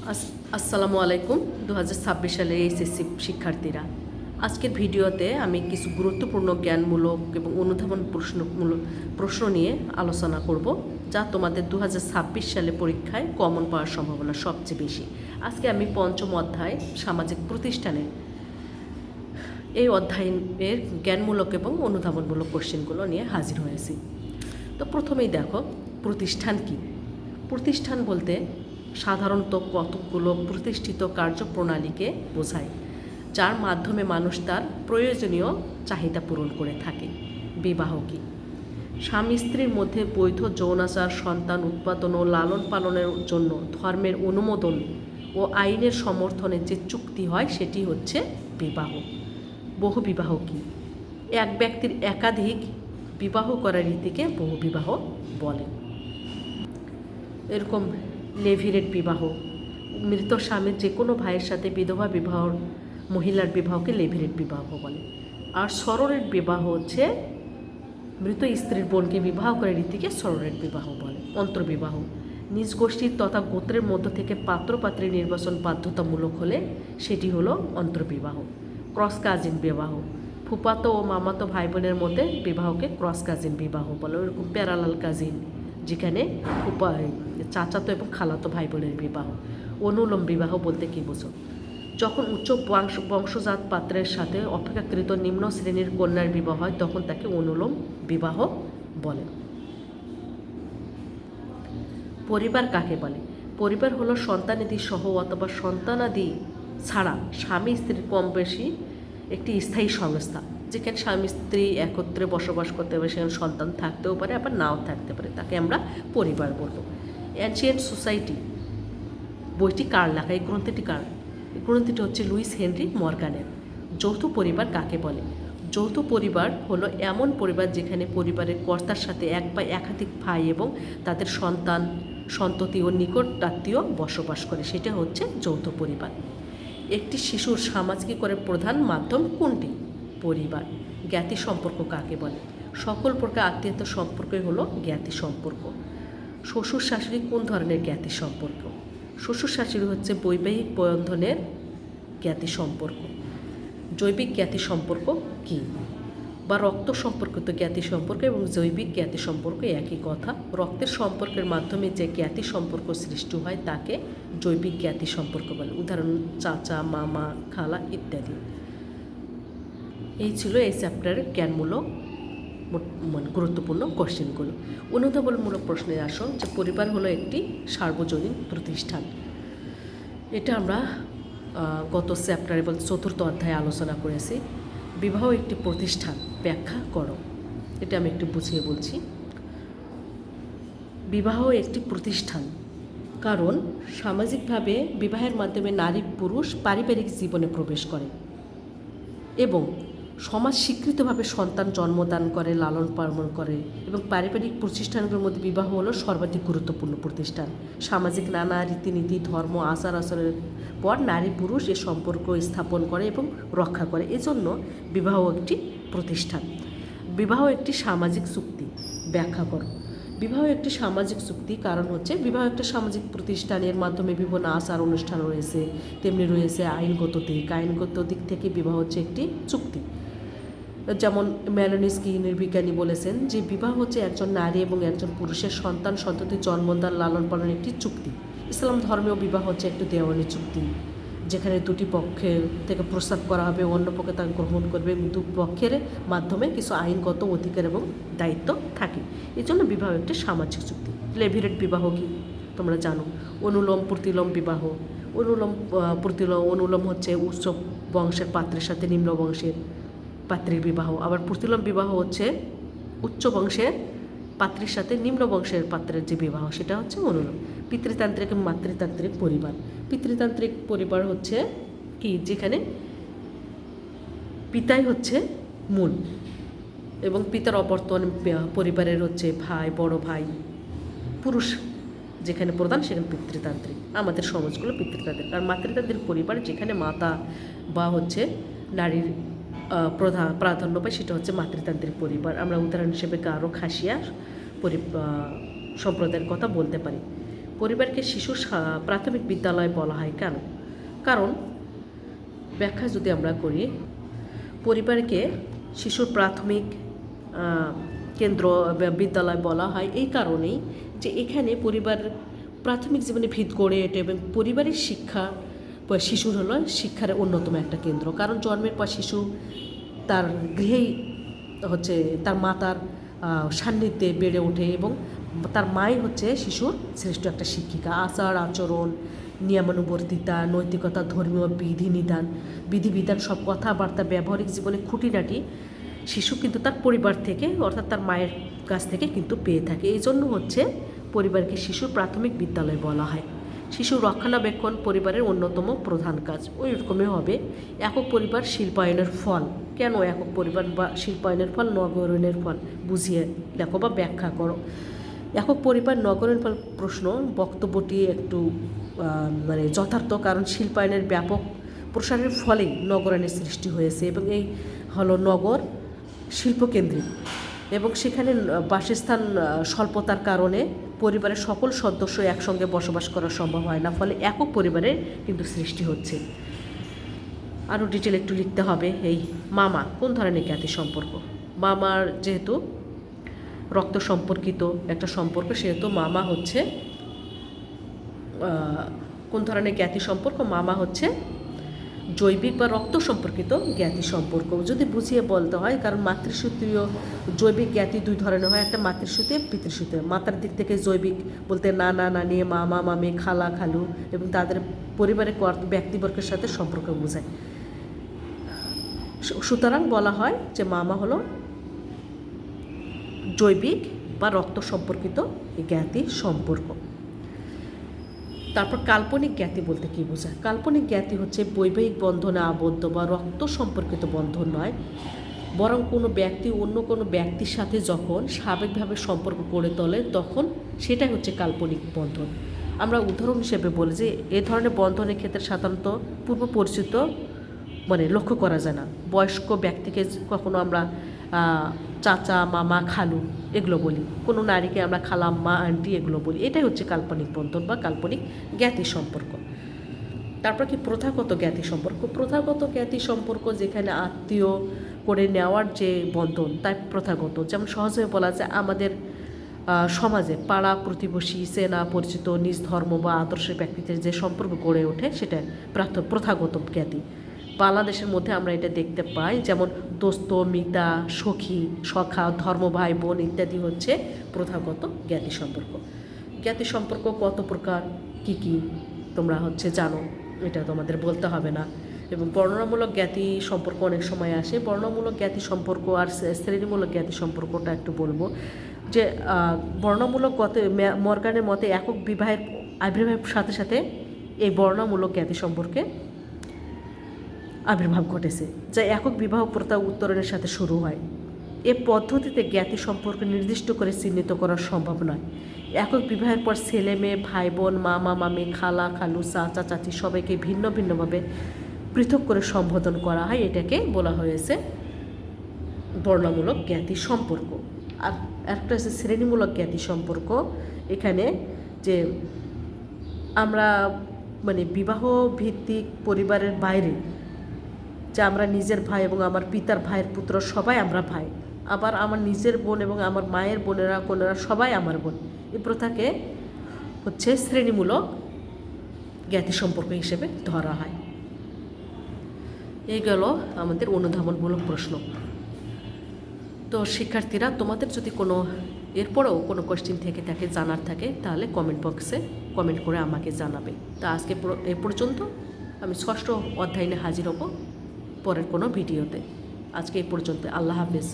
আসসালামু আলাইকুম। 2026 সালের এইচএসসি শিক্ষার্থীরা, আজকের ভিডিওতে আমি কিছু গুরুত্বপূর্ণ জ্ঞানমূলক এবং অনুধাবন প্রশ্ন নিয়ে আলোচনা করব, যা তোমাদের 2026 সালে পরীক্ষায় কমন পাওয়ার সম্ভাবনা সবচেয়ে বেশি। আজকে আমি পঞ্চম অধ্যায় সামাজিক প্রতিষ্ঠানের এই অধ্যায়ের জ্ঞানমূলক এবং অনুধাবনমূলক কোশ্চেনগুলো নিয়ে হাজির হয়েছি। তো প্রথমেই দেখো, প্রতিষ্ঠান কি? প্রতিষ্ঠান বলতে সাধারণত কতগুলো প্রতিষ্ঠিত কার্যপ্রণালীকে বোঝায়, যার মাধ্যমে মানুষ তার প্রয়োজনীয় চাহিদা পূরণ করে থাকে। বিবাহ কি? স্বামী স্ত্রীর মধ্যে বৈধ যৌনাচার, সন্তান উৎপাদন ও লালন পালনের জন্য ধর্মের অনুমোদন ও আইনের সমর্থনে যে চুক্তি হয় সেটি হচ্ছে বিবাহ। বহুবিবাহ কি? এক ব্যক্তির একাধিক বিবাহ করার রীতিকে বহুবিবাহ বলে। এরকম লেভিরেট বিবাহ, মৃত স্বামীর যে কোনো ভাইয়ের সাথে বিধবা বিবাহ, মহিলার বিবাহকে লেভিরেট বিবাহ বলে। আর সরোরেট বিবাহ হচ্ছে মৃত স্ত্রীর বোনকে বিবাহ করার রীতিকে সরোরেট বিবাহ বলে। অন্তর্বিবাহ, নিজ গোষ্ঠীর তথা গোত্রের মধ্য থেকে পাত্রপাত্রী নির্বাচন বাধ্যতামূলক হলে সেটি হলো অন্তর্বিবাহ। ক্রস কাজিন বিবাহ, ফুফাতো ও মামাতো ভাই বোনের মধ্যে বিবাহকে ক্রস কাজিন বিবাহ বলে। ওরকম প্যারালাল কাজিন, যেখানে চাচাতো এবং খালাতো ভাই বোনের বিবাহ। অনুলোম বিবাহ বলতে কী বোঝো? যখন উচ্চ বংশজাত পাত্রের সাথে অপেক্ষাকৃত নিম্ন শ্রেণীর কন্যার বিবাহ হয় তখন তাকে অনুলোম বিবাহ বলে। পরিবার কাকে বলে? পরিবার হলো সন্তানাদি সহ অথবা সন্তানাদি ছাড়া স্বামী স্ত্রীর কম বেশি একটি স্থায়ী সংস্থা, যেখানে স্বামী স্ত্রী একত্রে বসবাস করতে পারে, সেখানে সন্তান থাকতেও পারে আবার নাও থাকতে পারে, তাকে আমরা পরিবার বলবো। অ্যানশিয়েন্ট সোসাইটি বইটি কার লেখা? এই গ্রন্থটি কার? এই গ্রন্থটি হচ্ছে লুইস হেনরি মর্গানের। যৌথ পরিবার কাকে বলে? যৌথ পরিবার হলো এমন পরিবার যেখানে পরিবারের কর্তার সাথে এক বা একাধিক ভাই এবং তাদের সন্তান, সন্ততি ও নিকটাত্মীয় বসবাস করে, সেটা হচ্ছে যৌথ পরিবার। একটি শিশুর সামাজিকীকরণের প্রধান মাধ্যম কোনটি? পরিবার। জ্ঞাতি সম্পর্ক কাকে বলে? সকল প্রকার আত্মীয়তার সম্পর্কই হলো জ্ঞাতি সম্পর্ক। শ্বশুর শাশুড়ি কোন ধরনের জ্ঞাতি সম্পর্ক? শ্বশুর শাশুড়ি হচ্ছে বৈবাহিক বন্ধনের জ্ঞাতি সম্পর্ক। জৈবিক জ্ঞাতি সম্পর্ক কী? বা রক্ত সম্পর্কিত জ্ঞাতি সম্পর্ক এবং জৈবিক জ্ঞাতি সম্পর্ক একই কথা। রক্তের সম্পর্কের মাধ্যমে যে জ্ঞাতি সম্পর্ক সৃষ্টি হয় তাকে জৈবিক জ্ঞাতি সম্পর্ক বলে। উদাহরণ চাচা, মামা, খালা ইত্যাদি। এই ছিল এই চ্যাপ্টারের জ্ঞানমূলক গুরুত্বপূর্ণ কোশ্চেনগুলো। অনুধাবনমূলক প্রশ্নে আসো যে পরিবার হলো একটি সার্বজনীন প্রতিষ্ঠান। এটা আমরা গত চ্যাপ্টারে বলতে চতুর্থ অধ্যায়ে আলোচনা করেছি। বিবাহ একটি প্রতিষ্ঠান, ব্যাখ্যা করো। এটা আমি একটু বুঝিয়ে বলছি। বিবাহ একটি প্রতিষ্ঠান কারণ সামাজিকভাবে বিবাহের মাধ্যমে নারী পুরুষ পারিবারিক জীবনে প্রবেশ করে এবং সমাজ স্বীকৃতভাবে সন্তান জন্মদান করে, লালন পালন করে এবং পারিবারিক প্রতিষ্ঠানগুলোর মধ্যে বিবাহ হলো সর্বাধিক গুরুত্বপূর্ণ প্রতিষ্ঠান। সামাজিক নানা রীতিনীতি, ধর্ম, আচার আচরণের পর নারী পুরুষ এ সম্পর্ক স্থাপন করে এবং রক্ষা করে, এজন্য বিবাহ একটি প্রতিষ্ঠান। বিবাহ একটি সামাজিক চুক্তি, ব্যাখ্যা করো। বিবাহ একটি সামাজিক চুক্তি কারণ হচ্ছে বিবাহ একটা সামাজিক প্রতিষ্ঠানের মাধ্যমে বিভিন্ন আচার অনুষ্ঠান রয়েছে, তেমনি রয়েছে আইনগত দিক। আইনগত দিক থেকে বিবাহ হচ্ছে একটি চুক্তি। যেমন মেলোনিস্কি নৃবিজ্ঞানী বলেছেন যে বিবাহ হচ্ছে একজন নারী এবং একজন পুরুষের সন্তান সন্ততি জন্মদান, লালন পালন একটি চুক্তি। ইসলাম ধর্মীয় বিবাহ হচ্ছে একটি দেওয়ানি চুক্তি, যেখানে দুটি পক্ষের থেকে প্রস্তাব করা হবে, অন্য পক্ষে তা গ্রহণ করবে এবং দু পক্ষের মাধ্যমে কিছু আইনগত অধিকার এবং দায়িত্ব থাকে। এই জন্য বিবাহ একটি সামাজিক চুক্তি। লেভিরেট বিবাহ কি তোমরা জানো? অনুলোম প্রতিলোম বিবাহ। অনুলোম হচ্ছে উচ্চ বংশের পাত্রের সাথে নিম্ন বংশের পাত্রীর বিবাহ। আবার প্রতিলোম বিবাহ হচ্ছে উচ্চ বংশের পাত্রীর সাথে নিম্ন বংশের পাত্রের যে বিবাহ, সেটা হচ্ছে অনুলোম। পিতৃতান্ত্রিক এবং মাতৃতান্ত্রিক পরিবার। পিতৃতান্ত্রিক পরিবার হচ্ছে কি, যেখানে পিতাই হচ্ছে মূল এবং পিতার অবর্তন পরিবারের হচ্ছে ভাই, বড় ভাই, পুরুষ যেখানে প্রধান সেখানে পিতৃতান্ত্রিক। আমাদের সমাজগুলো পিতৃতান্ত্রিক। আর মাতৃতান্ত্রিক পরিবার যেখানে মাতা বা হচ্ছে নারীর প্রাধান্য পায়, সেটা হচ্ছে মাতৃতান্ত্রিক পরিবার। আমরা উদাহরণ হিসেবে গারো, খাসিয়া সম্প্রদায়ের কথা বলতে পারি। পরিবারকে শিশুর প্রাথমিক বিদ্যালয় বলা হয় কেন? কারণ ব্যাখ্যা যদি আমরা করি, পরিবারকে শিশুর প্রাথমিক কেন্দ্র বিদ্যালয় বলা হয় এই কারণেই যে এখানে পরিবার প্রাথমিক জীবনে ভিত গড়ে ওঠে এবং পরিবারের শিক্ষা শিশুর হলো শিক্ষার অন্যতম একটা কেন্দ্র। কারণ জন্মের পর শিশু তার গৃহেই হচ্ছে তার মাতার সান্নিধ্যে বেড়ে ওঠে এবং তার মাই হচ্ছে শিশুর শ্রেষ্ঠ একটা শিক্ষিকা। আচার আচরণ, নিয়মানুবর্তিতা, নৈতিকতা, ধর্মীয় বিধিবিধান সব কথাবার্তা, ব্যবহারিক জীবনে খুঁটিনাটি শিশু কিন্তু তার পরিবার থেকে অর্থাৎ তার মায়ের কাছ থেকে কিন্তু পেয়ে থাকে। এই জন্য হচ্ছে পরিবারকে শিশুর প্রাথমিক বিদ্যালয় বলা হয়। শিশুর রক্ষণাবেক্ষণ পরিবারের অন্যতম প্রধান কাজ। ওই রকমই হবে একক পরিবার শিল্পায়নের ফল। কেন একক পরিবার বা শিল্পায়নের ফল? নগরায়নের ফল। বুঝিয়ে দেখো বা ব্যাখ্যা করো। একক পরিবার নগরায়ন ফল প্রশ্ন বক্তব্যটি একটু যথার্থ, কারণ শিল্পায়নের ব্যাপক প্রসারের ফলেই নগরায়নের সৃষ্টি হয়েছে এবং এই হলো নগর শিল্পকেন্দ্রিক এবং সেখানে বাসস্থান স্বল্পতার কারণে পরিবারের সকল সদস্য একসঙ্গে বসবাস করা সম্ভব হয় না, ফলে একক পরিবারের কিন্তু সৃষ্টি হচ্ছে। আরও ডিটেল একটু লিখতে হবে। এই মামা কোন ধরনের জ্ঞাতি সম্পর্ক? মামার যেহেতু রক্ত সম্পর্কিত একটা সম্পর্ক, সেহেতু মামা হচ্ছে কোন ধরনের জ্ঞাতি সম্পর্ক? মামা হচ্ছে জৈবিক বা রক্ত সম্পর্কিত জ্ঞাতি সম্পর্ক। যদি বুঝিয়ে বলতে হয়, কারণ মাতৃসূত্রীয় জৈবিক জ্ঞাতি দুই ধরনের হয়, একটা মাতৃসূত্রে পিতৃসূত্রে। মাতার দিক থেকে জৈবিক বলতে নানা নানি, মামা মামি, খালা খালু এবং তাদের পরিবারের ব্যক্তিবর্গের সাথে সম্পর্ক বোঝায়। সুতরাং বলা হয় যে মামা হলো জৈবিক বা রক্ত সম্পর্কিত জ্ঞাতি সম্পর্ক। তারপর কাল্পনিক জ্ঞাতি বলতে কী বোঝায়? কাল্পনিক জ্ঞাতি হচ্ছে বৈবাহিক বন্ধনে আবদ্ধ বা রক্ত সম্পর্কিত বন্ধন নয়, বরং কোনো ব্যক্তি অন্য কোনো ব্যক্তির সাথে যখন স্বাভাবিকভাবে সম্পর্ক গড়ে তোলে তখন সেটাই হচ্ছে কাল্পনিক বন্ধন। আমরা উদাহরণ হিসেবে বলি যে এ ধরনের বন্ধনের ক্ষেত্রে সাধারণত পূর্ব পরিচিত লক্ষ্য করা যায় না। বয়স্ক ব্যক্তিকে কখনো আমরা চাচা, মামা, খালু এগুলো বলি, কোনো নারীকে আমরা খালাম্মা, আন্টি এগুলো বলি। এটাই হচ্ছে কাল্পনিক বন্ধন বা কাল্পনিক জ্ঞাতি সম্পর্ক। তারপর কি প্রথাগত জ্ঞাতি সম্পর্ক? প্রথাগত জ্ঞাতি সম্পর্ক যেখানে আত্মীয় করে নেওয়ার যে বন্ধন তাই প্রথাগত। যেমন সহজভাবে বলা যায় আমাদের সমাজে পাড়া প্রতিবেশী, চেনা পরিচিত, নিজ ধর্ম বা আদর্শের ব্যক্তিদের যে সম্পর্ক গড়ে ওঠে সেটা প্রথাগত জ্ঞাতি। বাংলাদেশের মধ্যে আমরা এটা দেখতে পাই, যেমন দোস্ত, মিতা, সখী, সখা, ধর্ম, ভাই বোন ইত্যাদি হচ্ছে প্রথাগত জ্ঞাতি সম্পর্ক। জ্ঞাতি সম্পর্ক কত প্রকার, কি তোমরা জানো, এটা তোমাদের বলতে হবে না। এবং বর্ণনামূলক জ্ঞাতি সম্পর্ক অনেক সময় আসে। বর্ণনামূলক জ্ঞাতি সম্পর্ক আর শ্রেণীমূলক জ্ঞাতি সম্পর্কটা একটু বলবো। যে বর্ণনামূলক মর্গানের মতে একক বিবাহের আবির্ভাবের সাথে সাথে এই বর্ণনামূলক জ্ঞাতি সম্পর্কে আবির্ভাব ঘটেছে, যা একক বিবাহ প্রথা উত্তরণের সাথে শুরু হয়। এ পদ্ধতিতে জ্ঞাতি সম্পর্ক নির্দিষ্ট করে চিহ্নিত করা সম্ভব নয়। একক বিবাহের পর ছেলে মেয়ে, ভাই বোন, মামা মামি, খালা খালু, চাচা চাচি সবাইকে ভিন্ন ভিন্নভাবে পৃথক করে সম্বোধন করা হয়। এটাকে বলা হয়েছে বর্ণনামূলক জ্ঞাতি সম্পর্ক। আর একটা হচ্ছে শ্রেণীমূলক জ্ঞাতি সম্পর্ক। এখানে যে আমরা বিবাহ ভিত্তিক পরিবারের বাইরে যে আমরা নিজের ভাই এবং আমার পিতার ভাইয়ের পুত্র সবাই আমরা ভাই, আবার আমার নিজের বোন এবং আমার মায়ের কোনেরা সবাই আমার বোন, এই প্রথাকে হচ্ছে শ্রেণীমূলক জ্ঞাতি সম্পর্ক হিসেবে ধরা হয়। এই গেল আমাদের অনুধাবনমূলক প্রশ্ন। তো শিক্ষার্থীরা, তোমাদের যদি এরপরেও কোনো কোয়েশ্চেন থেকে থাকে, জানার থাকে, তাহলে কমেন্ট বক্সে কমেন্ট করে আমাকে জানাবে। তা আজকে এ পর্যন্ত। আমি 6ষ্ঠ অধ্যায় নিয়ে হাজির হব পরের কোনো ভিডিওতে। আজকে এই পর্যন্ত। আল্লাহ হাফেজ।